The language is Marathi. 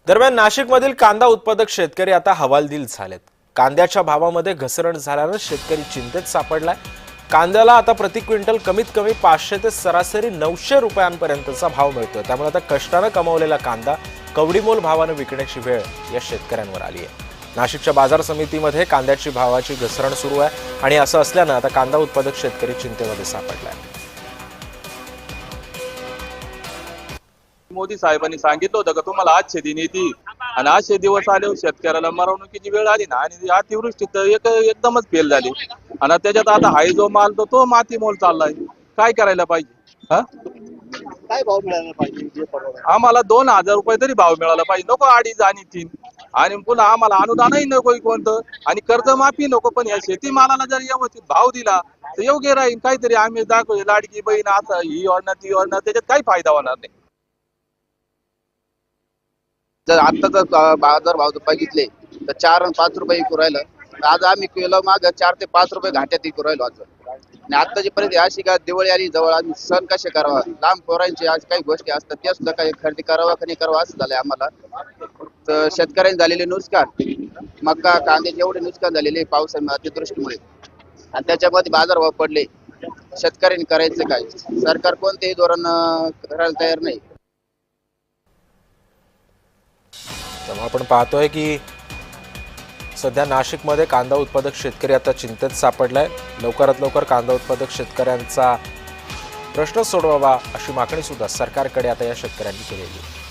दरम्यान नाशिकमधील कांदा उत्पादक शेतकरी आता हवालदिल झालेत। कांद्याच्या भावामध्ये घसरण झाल्यानं शेतकरी चिंतेत सापडलाय। कांद्याला आता प्रति क्विंटल कमीत कमी 500 ते सरासरी 900 रुपयांपर्यंतचा भाव मिळतोय। त्यामुळे आता कष्टाने कमावलेला कांदा कवडीमोल भावाने विकण्याची वेळ या शेतकऱ्यांवर आली आहे। नाशिकच्या बाजार समितीमध्ये कांद्याची भावाची घसरण सुरू आहे आणि असं असल्यानं आता कांदा उत्पादक शेतकरी चिंतेमध्ये सापडलाय। मोदी साहेबांनी सांगितलं होतं का तुम्हाला आज शेती नीती आणि आज दिवस आले शेतकऱ्याला मरवणुकीची वेळ आली ना आणि अतिवृष्टी तर एकदमच फेल झाली आणि त्याच्यात आता हाय जो माल तो माती मोल चाललाय। काय करायला पाहिजे? हा काय भाव मिळायला पाहिजे? आम्हाला 2000 रुपये तरी भाव मिळाला पाहिजे, नको 2.5 आणि 3 आणि पुन्हा आम्हाला अनुदानही नको कोणतं आणि कर्जमाफी नको। पण या शेतीमालाला जर व्यवस्थित भाव दिला तर योग्य राहील। काहीतरी आम्ही दाखवू लाडकी बहीण आता ही योजना ती योजना, त्याच्यात काही फायदा होणार नाही। जर आता बाजार भाव बघितले तर 4 आणि 5 रुपये विकू राहिलं। आज आम्ही किलो माग 4 ते 5 रुपये घाट्यात विकू राहिलो आज। आणि आताची परिस्थिती अशी का दिवाळी आली जवळ, आम्ही सण कसे करावा, लांब पोरांची आज काही गोष्टी असतात त्या सुद्धा काही खरेदी करावा का नाही करावा असं झालंय आम्हाला। तर शेतकऱ्यांनी झालेले नुकसान, मका कांद्याचे एवढे नुकसान झालेले पावसामुळे अतिवृष्टीमुळे आणि त्याच्यामध्ये बाजारभाव पडले। शेतकऱ्यांनी करायचं काय? सरकार कोणतेही धोरण करायला तयार नाही। तेव्हा आपण पाहतोय की सध्या नाशिकमध्ये कांदा उत्पादक शेतकरी आता चिंतेत सापडलाय। लवकरात लवकर कांदा उत्पादक शेतकऱ्यांचा प्रश्न सोडवावा अशी मागणी सुद्धा सरकारकडे आता या शेतकऱ्यांनी केलेली आहे।